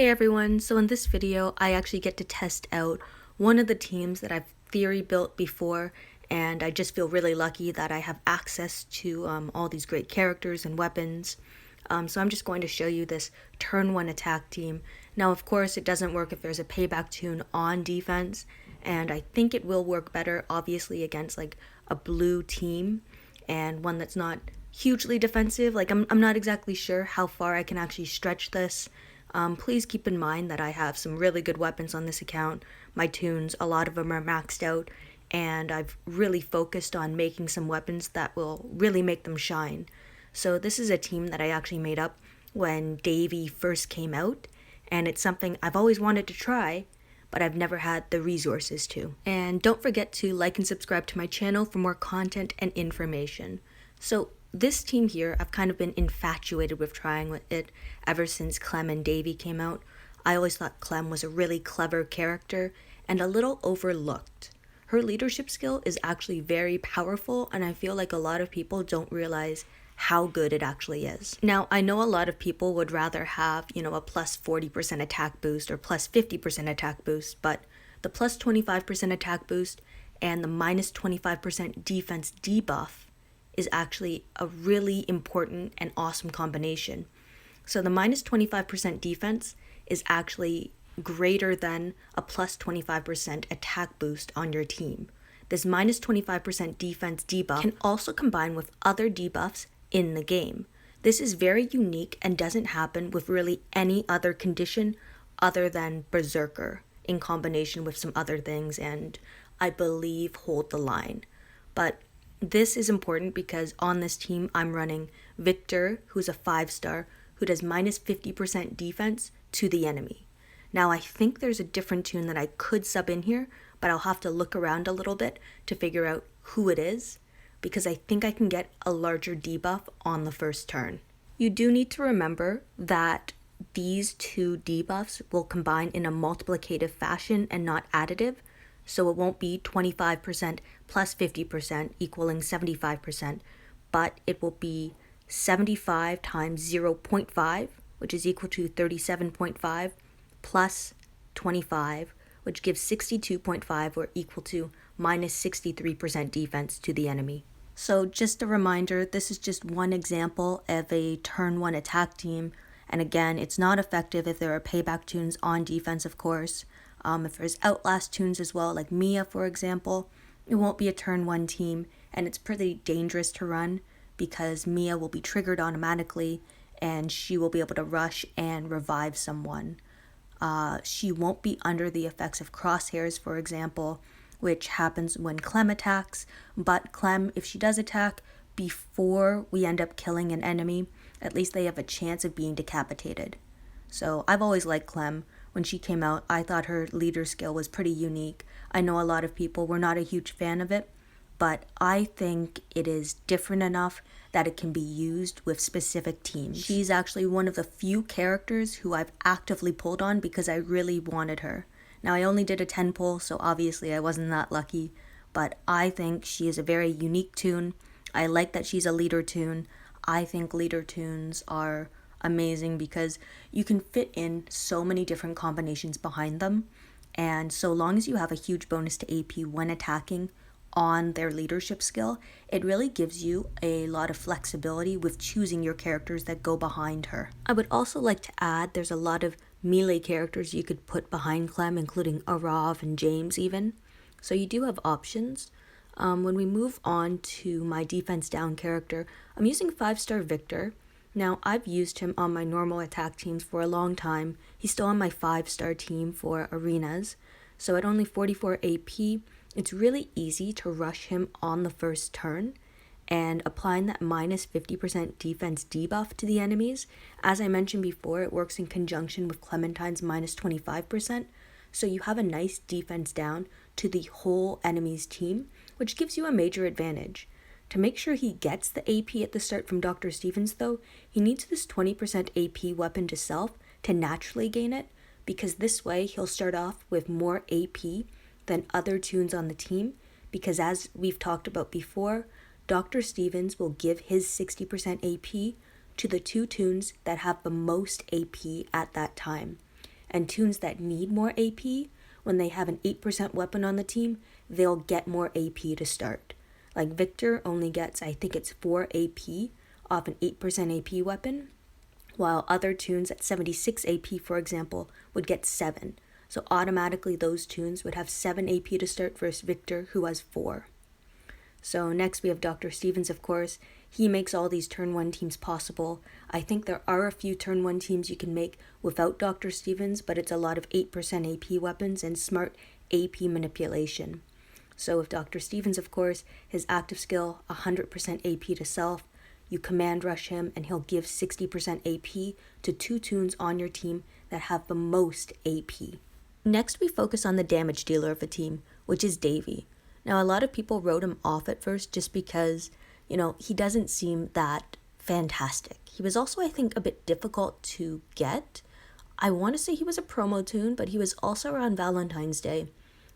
Hey everyone, so in this video I actually get to test out one of the teams that I've theory built before, and I just feel really lucky that I have access to all these great characters and weapons. So I'm just going to show you this turn 1 attack team. Now of course it doesn't work if there's a payback toon on defense, and I think it will work better obviously against like a blue team and one that's not hugely defensive. Like I'm not exactly sure how far I can actually stretch this. Please keep in mind that I have some really good weapons on this account. My toons, a lot of them are maxed out, and I've really focused on making some weapons that will really make them shine. So this is a team that I actually made up when Davie first came out, and it's something I've always wanted to try, but I've never had the resources to. And don't forget to like and subscribe to my channel for more content and information. So this team here, I've kind of been infatuated with trying with it ever since Clem and Davie came out. I always thought Clem was a really clever character and a little overlooked. Her leadership skill is actually very powerful, and I feel like a lot of people don't realize how good it actually is. Now, I know a lot of people would rather have, a plus 40% attack boost or plus 50% attack boost, but the plus 25% attack boost and the minus 25% defense debuff is actually a really important and awesome combination. So the minus 25% defense is actually greater than a plus 25% attack boost on your team. This minus 25% defense debuff can also combine with other debuffs in the game. This is very unique and doesn't happen with really any other condition other than Berserker in combination with some other things, and I believe Hold the Line. But this is important because on this team I'm running Victor, who's a 5-star, who does minus 50% defense to the enemy. Now I think there's a different toon that I could sub in here, but I'll have to look around a little bit to figure out who it is, because I think I can get a larger debuff on the first turn. You do need to remember that these two debuffs will combine in a multiplicative fashion and not additive, so it won't be 25% plus 50% equaling 75%, but it will be 75 times 0.5, which is equal to 37.5, plus 25, which gives 62.5, or equal to minus 63% defense to the enemy. So just a reminder, this is just one example of a turn 1 attack team, and again, it's not effective if there are payback toons on defense, of course. If there's Outlast toons as well, like Mia for example, it won't be a turn 1 team, and it's pretty dangerous to run because Mia will be triggered automatically and she will be able to rush and revive someone. She won't be under the effects of crosshairs, for example, which happens when Clem attacks, but Clem, if she does attack before we end up killing an enemy, at least they have a chance of being decapitated. So I've always liked Clem. When she came out, I thought her leader skill was pretty unique. I know a lot of people were not a huge fan of it, but I think it is different enough that it can be used with specific teams. She's actually one of the few characters who I've actively pulled on because I really wanted her. Now I only did a 10 pull, so obviously I wasn't that lucky, but I think she is a very unique toon. I like that she's a leader toon. I think leader toons are amazing because you can fit in so many different combinations behind them, and so long as you have a huge bonus to AP when attacking on their leadership skill, it really gives you a lot of flexibility with choosing your characters that go behind her. I would also like to add there's a lot of melee characters you could put behind Clem, including Arav and James even, so you do have options. When we move on to my defense down character, I'm using 5-star Victor. Now, I've used him on my normal attack teams for a long time. He's still on my 5-star team for arenas. So at only 44 AP, it's really easy to rush him on the first turn. And applying that minus 50% defense debuff to the enemies, as I mentioned before, it works in conjunction with Clementine's minus 25%. So you have a nice defense down to the whole enemy's team, which gives you a major advantage. To make sure he gets the AP at the start from Dr. Stevens though, he needs this 20% AP weapon to self to naturally gain it, because this way he'll start off with more AP than other toons on the team, because as we've talked about before, Dr. Stevens will give his 60% AP to the 2 toons that have the most AP at that time. and toons that need more AP, when they have an 8% weapon on the team, they'll get more AP to start. Like Victor only gets, I think it's 4 AP off an 8% AP weapon, while other toons at 76 AP, for example, would get 7. So automatically those toons would have 7 AP to start versus Victor, who has 4. So next we have Dr. Stevens, of course. He makes all these turn 1 teams possible. I think there are a few turn 1 teams you can make without Dr. Stevens, but it's a lot of 8% AP weapons and smart AP manipulation. So with Dr. Stevens, of course, his active skill, 100% AP to self. You command rush him and he'll give 60% AP to 2 toons on your team that have the most AP. Next we focus on the damage dealer of a team, which is Davie. Now a lot of people wrote him off at first just because, he doesn't seem that fantastic. He was also, I think, a bit difficult to get. I want to say he was a promo toon, but he was also around Valentine's Day.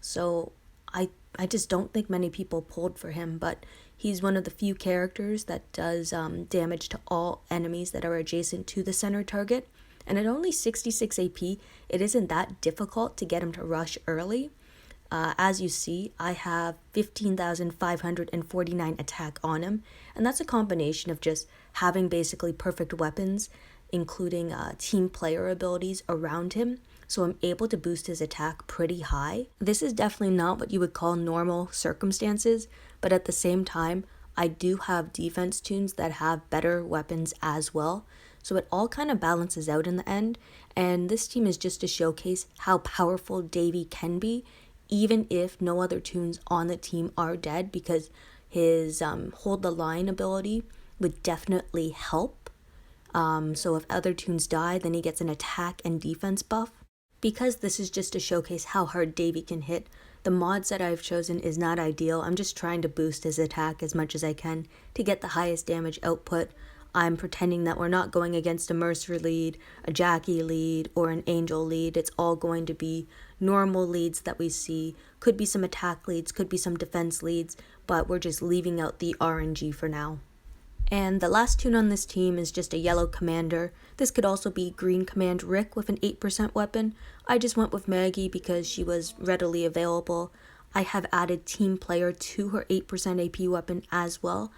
So I just don't think many people pulled for him, but he's one of the few characters that does damage to all enemies that are adjacent to the center target. And at only 66 AP, it isn't that difficult to get him to rush early. As you see, I have 15,549 attack on him, and that's a combination of just having basically perfect weapons, including team player abilities around him, so I'm able to boost his attack pretty high. This is definitely not what you would call normal circumstances, but at the same time, I do have defense toons that have better weapons as well, so it all kind of balances out in the end, and this team is just to showcase how powerful Davie can be, even if no other toons on the team are dead, because his hold the line ability would definitely help. So if other toons die, then he gets an attack and defense buff. Because this is just to showcase how hard Davie can hit, the mods that I've chosen is not ideal. I'm just trying to boost his attack as much as I can to get the highest damage output. I'm pretending that we're not going against a Mercer lead, a Jackie lead, or an Angel lead. It's all going to be normal leads that we see. Could be some attack leads, could be some defense leads, but we're just leaving out the RNG for now. And the last toon on this team is just a yellow commander. This could also be green command Rick with an 8% weapon. I just went with Maggie because she was readily available. I have added team player to her 8% AP weapon as well.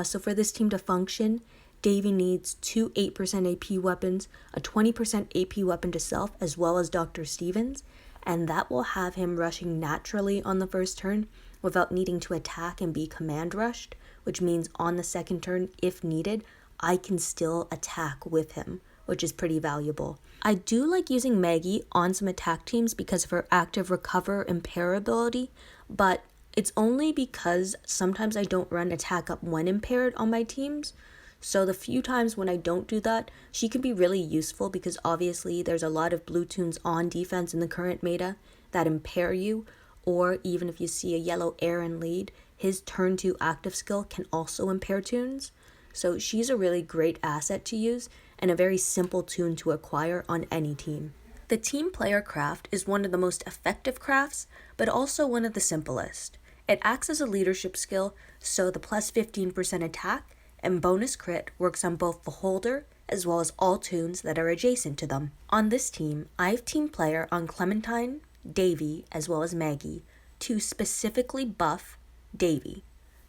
So for this team to function, Davie needs 2 8% AP weapons, a 20% AP weapon to self, as well as Dr. Stevens, and that will have him rushing naturally on the first turn without needing to attack and be command rushed, which means on the second turn, if needed, I can still attack with him, which is pretty valuable. I do like using Maggie on some attack teams because of her active recover and pair ability, but it's only because sometimes I don't run attack up when impaired on my teams. So the few times when I don't do that, she can be really useful because obviously there's a lot of blue toons on defense in the current meta that impair you, or even if you see a yellow Aaron lead, his turn 2 active skill can also impair toons. So she's a really great asset to use and a very simple toon to acquire on any team. The team player craft is one of the most effective crafts, but also one of the simplest. It acts as a leadership skill, so the plus 15% attack and bonus crit works on both the holder as well as all toons that are adjacent to them. On this team, I have team player on Clementine, Davie, as well as Maggie to specifically buff Davie.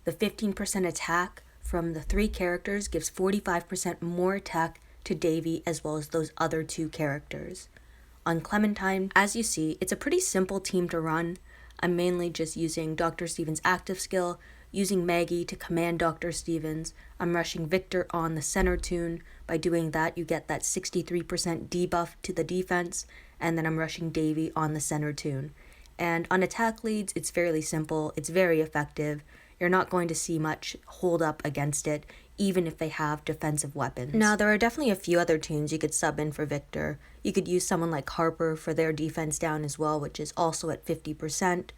The 15% attack from the 3 characters gives 45% more attack to Davie as well as those other 2 characters. On Clementine, as you see, it's a pretty simple team to run. I'm mainly just using Dr. Stevens' active skill, using Maggie to command Dr. Stevens. I'm rushing Victor on the center toon. By doing that, you get that 63% debuff to the defense, and then I'm rushing Davie on the center toon. And on attack leads, it's fairly simple. It's very effective. You're not going to see much hold up against it, even if they have defensive weapons. Now, there are definitely a few other toons you could sub in for Victor. You could use someone like Harper for their defense down as well, which is also at 50%.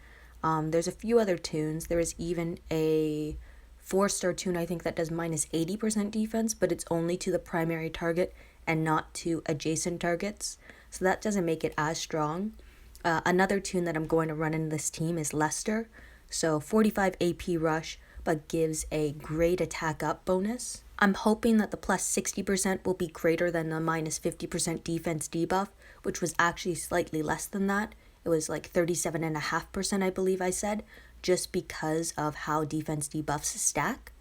There's a few other toons. There is even a 4-star toon, I think, that does minus 80% defense, but it's only to the primary target and not to adjacent targets. So that doesn't make it as strong. Another toon that I'm going to run in this team is Lester. So 45 AP rush, but gives a great attack up bonus. I'm hoping that the plus 60% will be greater than the minus 50% defense debuff, which was actually slightly less than that. It was like 37.5%, I believe I said, just because of how defense debuffs stack.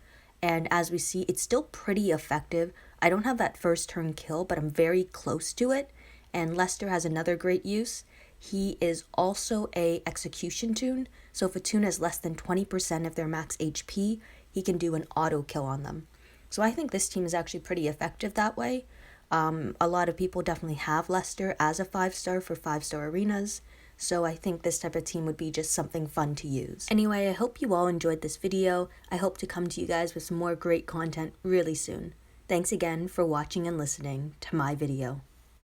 And as we see, it's still pretty effective. I don't have that first turn kill, but I'm very close to it. And Lester has another great use. He is also a execution toon, so if a toon has less than 20% of their max HP, he can do an auto kill on them. So I think this team is actually pretty effective that way. A lot of people definitely have Lester as a 5-star for 5-star arenas, so I think this type of team would be just something fun to use. Anyway, I hope you all enjoyed this video. I hope to come to you guys with some more great content really soon. Thanks again for watching and listening to my video.